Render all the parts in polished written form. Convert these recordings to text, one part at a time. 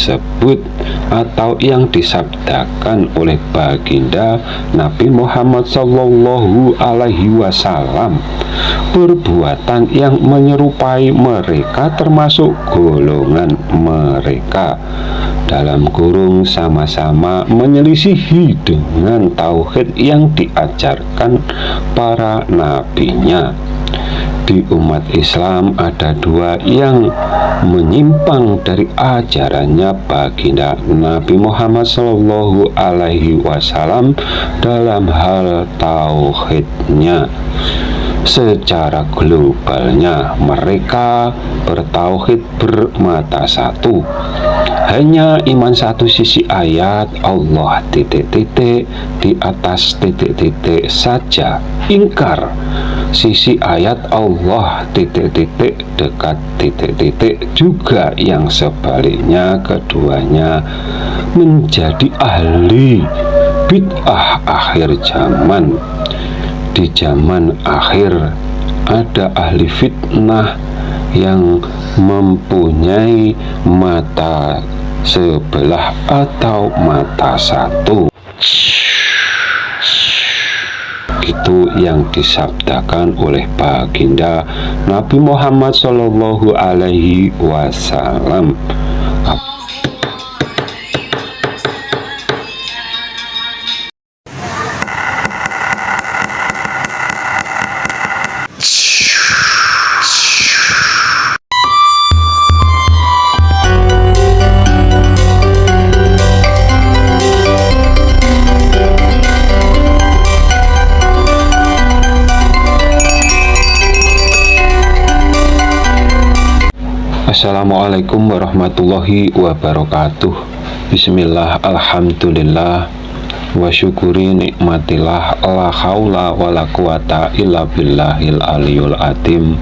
tersebut atau yang disabdakan oleh baginda Nabi Muhammad Shallallahu Alaihi Wasallam. Perbuatan yang menyerupai mereka termasuk golongan mereka dalam kurung sama-sama menyelisihi dengan tauhid yang diajarkan para nabinya. Di umat Islam ada dua yang menyimpang dari ajarannya baginda Nabi Muhammad Shallallahu Alaihi Wasallam dalam hal tauhidnya. Secara globalnya mereka bertauhid bermata satu, hanya iman satu sisi ayat Allah di atas saja, ingkar sisi ayat Allah dekat juga yang sebaliknya. Keduanya menjadi ahli bid'ah akhir zaman. Di zaman akhir ada ahli fitnah yang mempunyai mata sebelah atau mata satu. Itu yang disabdakan oleh baginda Nabi Muhammad Shallallahu Alaihi Wasallam. Assalamualaikum warahmatullahi wabarakatuh. Bismillah, alhamdulillah, wa syukuri nikmatillah, la haula wa la quwata illa billahil aliyul adim.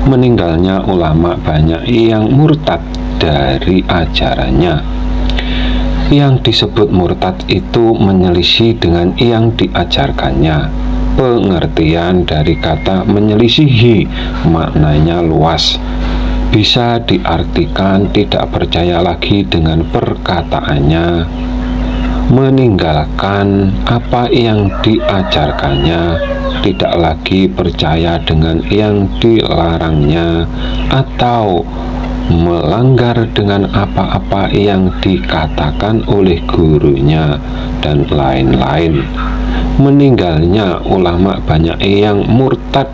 Meninggalnya ulama banyak yang murtad dari ajarannya. Yang disebut murtad itu menyelisih dengan yang diajarkannya. Pengertian dari kata menyelisihi maknanya luas. Bisa diartikan tidak percaya lagi dengan perkataannya, meninggalkan apa yang diajarkannya, tidak lagi percaya dengan yang dilarangnya, atau melanggar dengan apa-apa yang dikatakan oleh gurunya, dan lain-lain. Meninggalnya ulama banyak yang murtad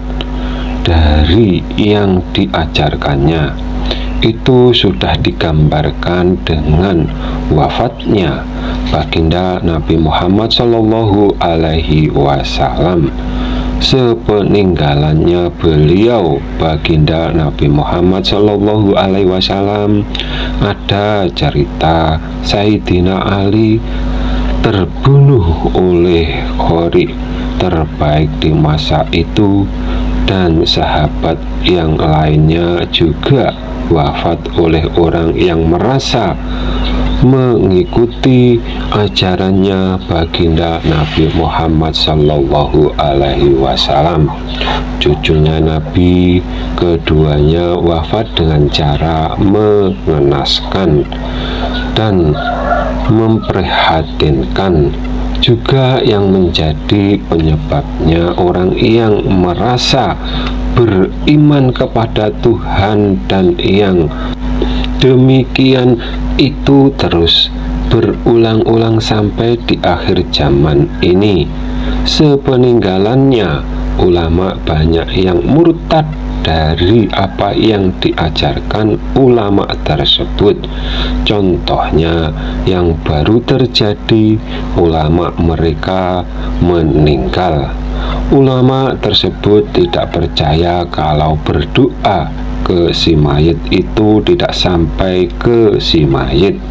dari yang diajarkannya. Itu sudah digambarkan dengan wafatnya baginda Nabi Muhammad Shallallahu Alaihi Wasallam. Sepeninggalannya beliau, baginda Nabi Muhammad Shallallahu Alaihi Wasallam, ada cerita Sayyidina Ali terbunuh oleh khori terbaik di masa itu, dan sahabat yang lainnya juga wafat oleh orang yang merasa mengikuti ajarannya baginda Nabi Muhammad Sallallahu Alaihi Wasallam. Cucunya Nabi, keduanya wafat dengan cara mengenaskan dan memprihatinkan. Juga yang menjadi penyebabnya orang yang merasa beriman kepada Tuhan dan yang demikian itu terus berulang-ulang sampai di akhir zaman ini. Sepeninggalannya ulama banyak yang murtad dari apa yang diajarkan ulama tersebut. Contohnya yang baru terjadi, ulama mereka meninggal. Ulama tersebut tidak percaya kalau berdoa ke si mayit itu tidak sampai ke si mayit.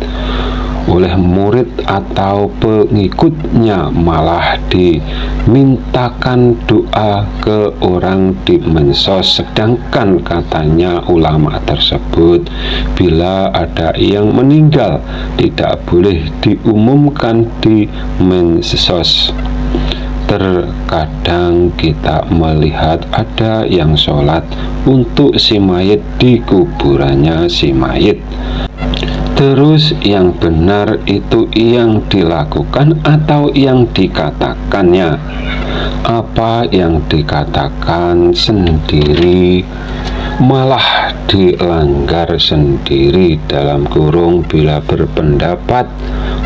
Oleh murid atau pengikutnya malah dimintakan doa ke orang di mensos, sedangkan katanya ulama tersebut bila ada yang meninggal tidak boleh diumumkan di mensos. Terkadang kita melihat ada yang sholat untuk si mayit di kuburannya si mayit. Terus yang benar itu yang dilakukan atau yang dikatakannya? Apa yang dikatakan sendiri malah dilanggar sendiri, dalam kurung bila berpendapat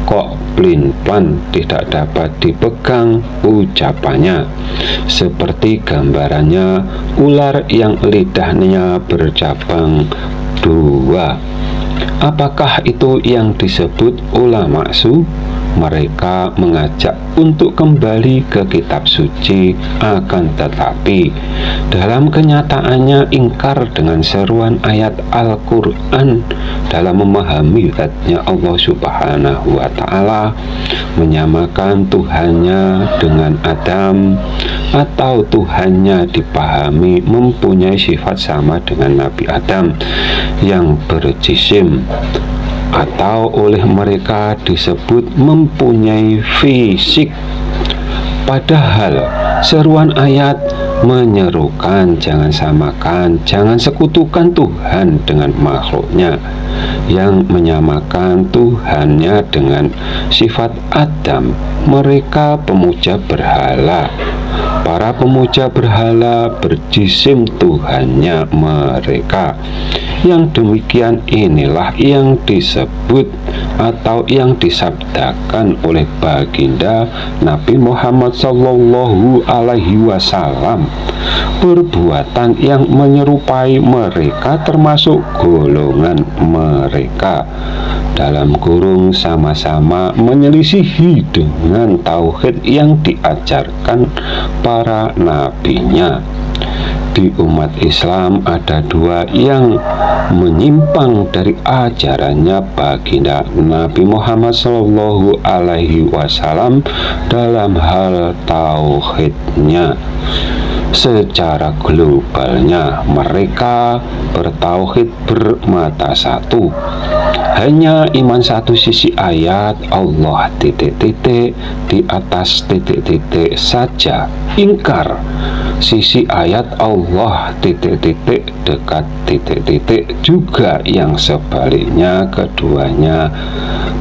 kok pelin-pelan tidak dapat dipegang ucapannya, seperti gambarannya ular yang lidahnya bercabang dua. Apakah itu yang disebut ulama su? Mereka mengajak untuk kembali ke kitab suci, akan tetapi dalam kenyataannya ingkar dengan seruan ayat Al-Quran dalam memahami zatnya Allah Subhanahu wa Ta'ala, menyamakan Tuhannya dengan Adam, atau Tuhannya dipahami mempunyai sifat sama dengan Nabi Adam yang berjisim, atau oleh mereka disebut mempunyai fisik. Padahal seruan ayat menyerukan jangan samakan, jangan sekutukan Tuhan dengan makhluknya. Yang menyamakan Tuhannya dengan sifat Adam, mereka pemuja berhala. Para pemuja berhala berjisim Tuhannya mereka. Yang demikian inilah yang disebut atau yang disabdakan oleh baginda Nabi Muhammad Sallallahu Alaihi Wasallam. Perbuatan yang menyerupai mereka termasuk golongan mereka, dalam kurung sama-sama menyelisihi dengan tauhid yang diajarkan para nabinya. Di umat Islam ada dua yang menyimpang dari ajarannya baginda Nabi Muhammad Shallallahu Alaihi Wasallam dalam hal tauhidnya. Secara globalnya mereka bertauhid bermata satu, hanya iman satu sisi ayat Allah titik-titik di atas titik-titik saja, ingkar sisi ayat Allah titik-titik dekat titik-titik juga, yang sebaliknya keduanya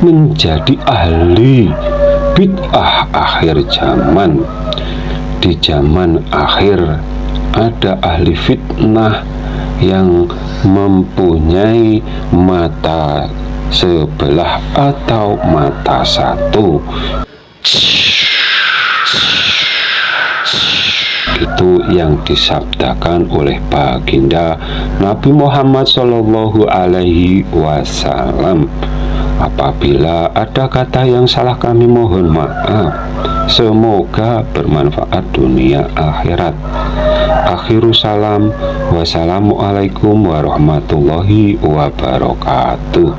menjadi ahli bid'ah akhir zaman. Di zaman akhir ada ahli fitnah yang mempunyai mata sebelah atau mata satu. Itu yang disabdakan oleh baginda Nabi Muhammad Shallallahu Alaihi Wasallam. Apabila ada kata yang salah, kami mohon maaf. Semoga bermanfaat dunia akhirat. Akhiru salam. Wassalamualaikum warahmatullahi wabarakatuh.